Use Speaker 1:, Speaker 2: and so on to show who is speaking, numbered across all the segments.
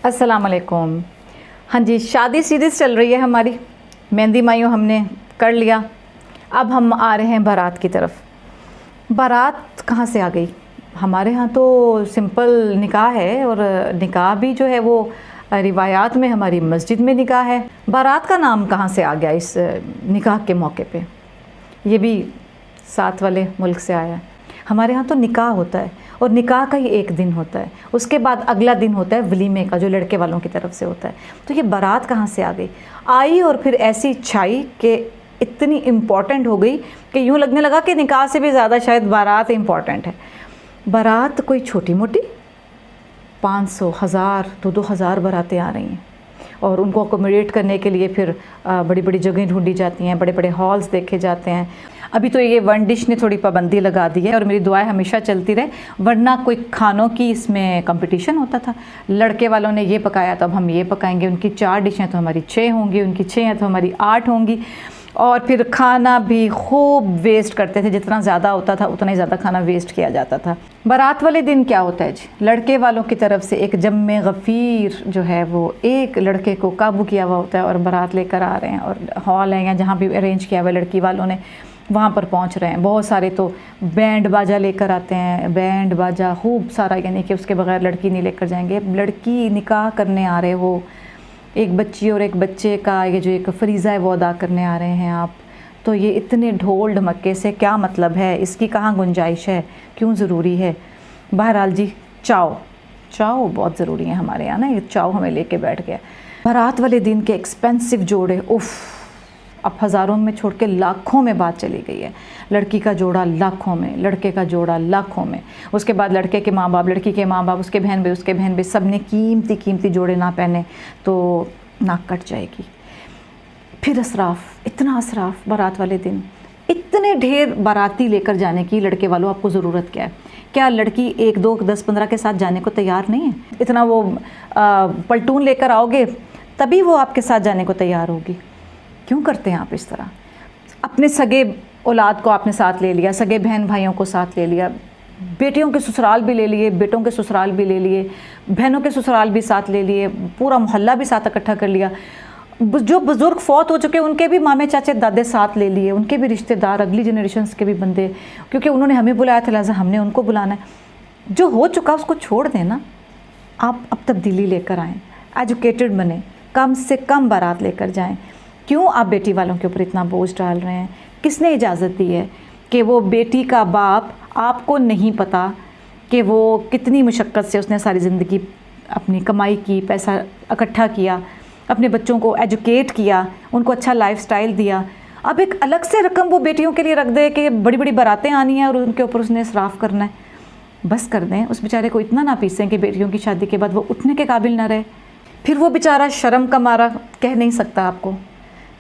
Speaker 1: अस्सलाम वालेकुम। हाँ जी, शादी सीरीज़ चल रही है हमारी। मेहंदी मायूं हमने कर लिया, अब हम आ रहे हैं बारात की तरफ। बारात कहाँ से आ गई? हमारे यहाँ तो सिंपल निकाह है, और निकाह भी जो है वो रिवायात में हमारी मस्जिद में निकाह है। बारात का नाम कहाँ से आ गया इस निकाह के मौके पे? ये भी साथ वाले मुल्क से आया है। हमारे यहाँ तो निकाह होता है, और निकाह का ही एक दिन होता है, उसके बाद अगला दिन होता है वलीमे का, जो लड़के वालों की तरफ से होता है। तो ये बारात कहाँ से आ गई? आई और फिर ऐसी छाई कि इतनी इम्पॉर्टेंट हो गई कि यूँ लगने लगा कि निकाह से भी ज़्यादा शायद बारात इम्पॉर्टेंट है। बारात कोई छोटी मोटी 500, 1000, 2-2000 बारातें आ रही हैं, और उनको अकोमोडेट करने के लिए फिर बड़ी बड़ी जगहें ढूंढी जाती हैं, बड़े बड़े हॉल्स देखे जाते हैं। अभी तो ये वन डिश ने थोड़ी पाबंदी लगा दी है, और मेरी दुआएं हमेशा चलती रहे, वरना कोई खानों की इसमें कंपटीशन होता था। लड़के वालों ने ये पकाया तो अब हम ये पकाएंगे, उनकी 4 डिशें तो हमारी 6 होंगी, उनकी 6 हैं तो हमारी 8 होंगी। और फिर खाना भी खूब वेस्ट करते थे, जितना ज़्यादा होता था उतना ही ज़्यादा खाना वेस्ट किया जाता था। बारात वाले दिन क्या होता है जी? लड़के वालों की तरफ से एक जम्मे गफ़ीर जो है वो एक लड़के को काबू किया हुआ होता है, और बारात लेकर आ रहे हैं, और हॉल है या जहाँ भी अरेंज किया हुआ है लड़की वालों ने, वहाँ पर पहुँच रहे हैं। बहुत सारे तो बैंड बाजा लेकर आते हैं, बैंड बाजा खूब सारा, यानी कि उसके बगैर लड़की नहीं लेकर जाएंगे। लड़की निकाह करने आ रहे हो, एक बच्ची और एक बच्चे का ये जो एक फरीज़ा है वो अदा करने आ रहे हैं आप, तो ये इतने ढोल ढमक्के से क्या मतलब है? इसकी कहाँ गुंजाइश है? क्यों ज़रूरी है? बहरहाल जी, चाव बहुत ज़रूरी है हमारे यहाँ ना, ये चाव हमें लेके बैठ गया। बारात वाले दिन के एक्सपेंसिव जोड़े, उफ़, अब हज़ारों में छोड़ के लाखों में बात चली गई है। लड़की का जोड़ा लाखों में, लड़के का जोड़ा लाखों में, उसके बाद लड़के के माँ बाप, लड़की के माँ बाप, उसके बहन भाई सब ने कीमती जोड़े ना पहने तो नाक कट जाएगी। फिर असराफ, इतना असराफ बारात वाले दिन, इतने ढेर बाराती लेकर जाने की लड़के वालों आपको ज़रूरत क्या है? क्या लड़की 1, 2, 10, 15 के साथ जाने को तैयार नहीं है? इतना वो पलटून लेकर आओगे तभी वो आपके साथ जाने को तैयार होगी। क्यों करते हैं आप इस तरह? अपने सगे औलाद को आपने साथ ले लिया, सगे बहन भाइयों को साथ ले लिया, बेटियों के ससुराल भी ले लिए, बेटों के ससुराल भी ले लिए, बहनों के ससुराल भी साथ ले लिए, पूरा मोहल्ला भी साथ इकट्ठा कर लिया। जो बुज़ुर्ग फौत हो चुके उनके भी मामे चाचे दादे साथ ले लिए, उनके भी रिश्तेदार, अगली जनरेशन्स के भी बंदे, क्योंकि उन्होंने हमें बुलाया था लिहाजा हमने उनको बुलाना है। जो हो चुका उसको छोड़ देना, आप अब तब्दीली लेकर आएँ, एजुकेटेड बने, कम से कम बारात लेकर जाएँ। क्यों आप बेटी वालों के ऊपर इतना बोझ डाल रहे हैं? किसने इजाज़त दी है कि वो बेटी का बाप, आपको नहीं पता कि वो कितनी मुशक्क़त से उसने सारी ज़िंदगी अपनी कमाई की, पैसा इकट्ठा किया, अपने बच्चों को एजुकेट किया, उनको अच्छा लाइफस्टाइल दिया। अब एक अलग से रकम वो बेटियों के लिए रख दे कि बड़ी बड़ी बारातें आनी हैं और उनके ऊपर उसने इसराफ़ करना है। बस कर दें, उस बेचारे को इतना ना पीसें कि बेटियों की शादी के बाद वो उठने के काबिल ना रहे। फिर वो बेचारा शर्म का मारा कह नहीं सकता आपको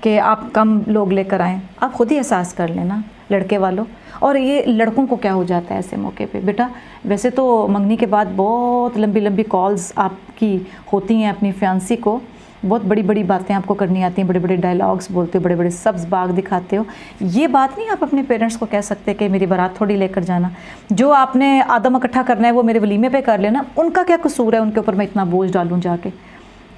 Speaker 1: कि आप कम लोग लेकर आएँ। आप ख़ुद ही एहसास कर लेना लड़के वालों। और ये लड़कों को क्या हो जाता है ऐसे मौके पे? बेटा, वैसे तो मंगनी के बाद बहुत लंबी लंबी कॉल्स आपकी होती हैं अपनी फियांसी को, बहुत बड़ी बड़ी बातें आपको करनी आती हैं, बड़े बड़े डायलॉग्स बोलते हो, बड़े बड़े सब्ज़ बाग दिखाते हो। ये बात नहीं आप अपने पेरेंट्स को कह सकते कि मेरी बारात थोड़ी लेकर जाना, जो आपने आदम इकट्ठा करना है वो मेरे वलीमे पे कर लेना। उनका क्या कसूर है, उनके ऊपर मैं इतना बोझ डालूँ जाके?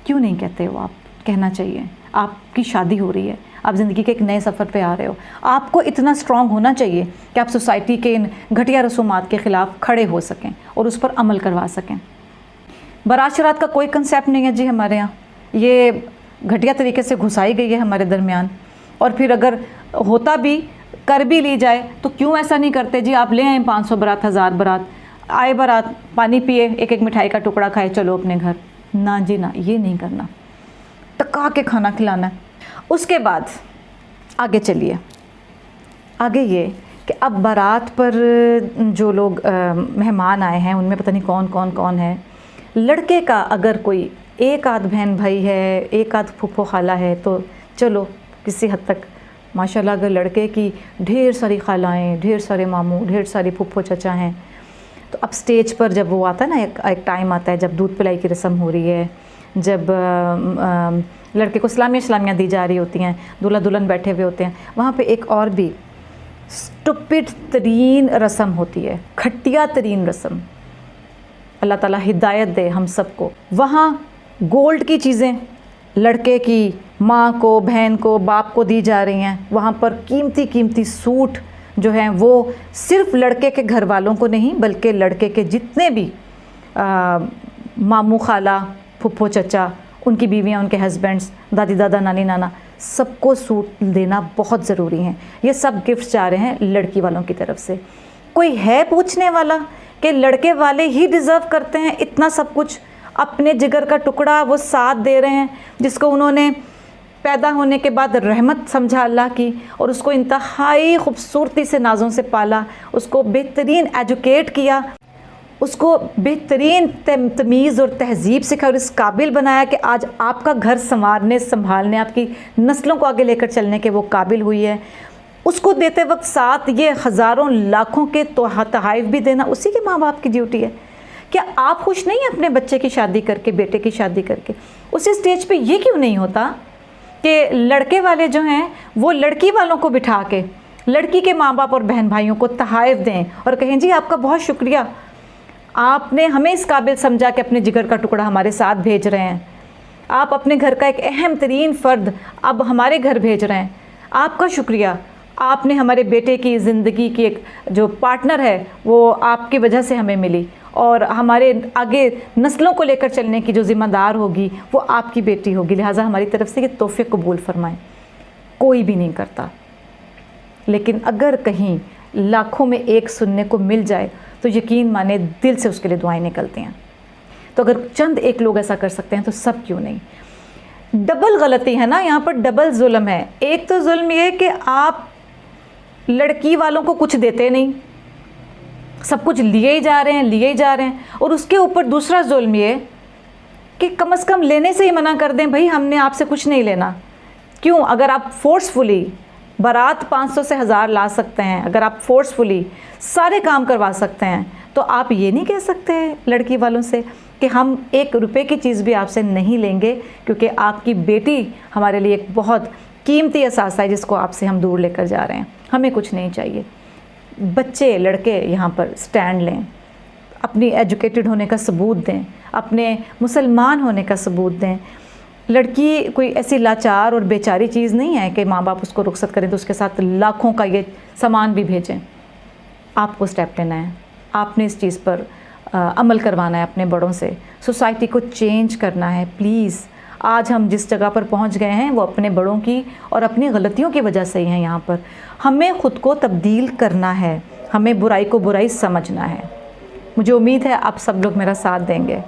Speaker 1: क्यों नहीं कहते हो आप? कहना चाहिए। आपकी शादी हो रही है, आप ज़िंदगी के एक नए सफ़र पे आ रहे हो, आपको इतना स्ट्रॉन्ग होना चाहिए कि आप सोसाइटी के इन घटिया रसूमात के ख़िलाफ़ खड़े हो सकें और उस पर अमल करवा सकें। बारात शरात का कोई कंसेप्ट नहीं है जी हमारे यहाँ, ये घटिया तरीके से घुसाई गई है हमारे दरमियान। और फिर अगर होता भी, कर भी ली जाए तो क्यों ऐसा नहीं करते जी? आप ले आए 500 बारात, 1000 बारात, आए बारात, पानी पिए, एक एक मिठाई का टुकड़ा खाए, चलो अपने घर। ना जी ना, ये नहीं करना, टका के खाना खिलाना है। उसके बाद आगे चलिए, आगे ये कि अब बारात पर जो लोग मेहमान आए हैं उनमें पता नहीं कौन है। लड़के का अगर कोई एक आध बहन भाई है, एक आध फूफो खाला है तो चलो किसी हद तक माशाल्लाह। अगर लड़के की ढेर सारी खालाएँ, ढेर सारे मामू, ढेर सारे फूफो चचा हैं, तो अब स्टेज पर जब वो आता है ना, एक टाइम आता है जब दूध पिलाई की रस्म हो रही है, जब लड़के को सलामियाँ दी जा रही होती हैं, दूल्हा दुल्हन बैठे हुए होते हैं, वहाँ पे एक और भी स्टुपिड तरीन रस्म होती है, घटिया तरीन रस्म। अल्लाह ताला हिदायत दे हम सबको। वहाँ गोल्ड की चीज़ें लड़के की माँ को, बहन को, बाप को दी जा रही हैं। वहाँ पर कीमती कीमती सूट जो हैं वो सिर्फ लड़के के घर वालों को नहीं बल्कि लड़के के जितने भी मामू, खाला, फुप्पो, चचा, उनकी बीवियाँ, उनके हस्बैंड्स, दादी दादा, नानी नाना, सबको सूट देना बहुत ज़रूरी है। ये सब गिफ्ट्स जा रहे हैं लड़की वालों की तरफ से। कोई है पूछने वाला कि लड़के वाले ही डिज़र्व करते हैं इतना सब कुछ? अपने जिगर का टुकड़ा वो साथ दे रहे हैं जिसको उन्होंने पैदा होने के बाद रहमत समझा अल्लाह की, और उसको इंतहाई खूबसूरती से नाज़ों से पाला, उसको बेहतरीन एजुकेट किया, उसको बेहतरीन तमीज़ और तहज़ीब सिखाई और इस काबिल बनाया कि आज आपका घर संभालने, आपकी नस्लों को आगे लेकर चलने के वो काबिल हुई है। उसको देते वक्त साथ ये हज़ारों लाखों के तोहफ़े भी देना उसी के माँ बाप की ड्यूटी है। क्या आप खुश नहीं हैं अपने बच्चे की शादी करके, बेटे की शादी करके? उसी स्टेज पे ये क्यों नहीं होता कि लड़के वाले जो हैं वो लड़की वालों को बिठा के लड़की के माँ बाप और बहन भाइयों को तोहफ़े दें और कहें जी आपका बहुत शुक्रिया, आपने हमें इस काबिल समझा कि अपने जिगर का टुकड़ा हमारे साथ भेज रहे हैं, आप अपने घर का एक अहम तरीन फ़र्द अब हमारे घर भेज रहे हैं, आपका शुक्रिया, आपने हमारे बेटे की ज़िंदगी की एक जो पार्टनर है वो आपकी वजह से हमें मिली, और हमारे आगे नस्लों को लेकर चलने की जो ज़िम्मेदार होगी वो आपकी बेटी होगी, लिहाजा हमारी तरफ से ये तोहफ़े कबूल फरमाएं। कोई भी नहीं करता, लेकिन अगर कहीं लाखों में एक सुनने को मिल जाए तो यकीन माने दिल से उसके लिए दुआएं निकलती हैं। तो अगर चंद एक लोग ऐसा कर सकते हैं तो सब क्यों नहीं? डबल गलती है ना, यहाँ पर डबल जुल्म है। एक तो जुल्म ये कि आप लड़की वालों को कुछ देते नहीं, सब कुछ लिए ही जा रहे हैं, और उसके ऊपर दूसरा जुल्म ये कि कम से कम लेने से ही मना कर दें, भाई हमने आपसे कुछ नहीं लेना। क्यों? अगर आप फोर्सफुली बारात 500 से 1000 ला सकते हैं, अगर आप फोर्सफुली सारे काम करवा सकते हैं, तो आप ये नहीं कह सकते लड़की वालों से कि हम 1 रुपए की चीज़ भी आपसे नहीं लेंगे क्योंकि आपकी बेटी हमारे लिए एक बहुत कीमती असासा है जिसको आपसे हम दूर लेकर जा रहे हैं, हमें कुछ नहीं चाहिए। बच्चे, लड़के यहाँ पर स्टैंड लें, अपनी एजुकेटेड होने का सबूत दें, अपने मुसलमान होने का सबूत दें। लड़की कोई ऐसी लाचार और बेचारी चीज़ नहीं है कि माँ बाप उसको रुखसत करें तो उसके साथ लाखों का ये सामान भी भेजें। आपको स्टेप लेना है, आपने इस चीज़ पर अमल करवाना है अपने बड़ों से, सोसाइटी को चेंज करना है। प्लीज़, आज हम जिस जगह पर पहुंच गए हैं वो अपने बड़ों की और अपनी गलतियों की वजह से ही हैं। यहाँ पर हमें ख़ुद को तब्दील करना है, हमें बुराई को बुराई समझना है। मुझे उम्मीद है आप सब लोग मेरा साथ देंगे।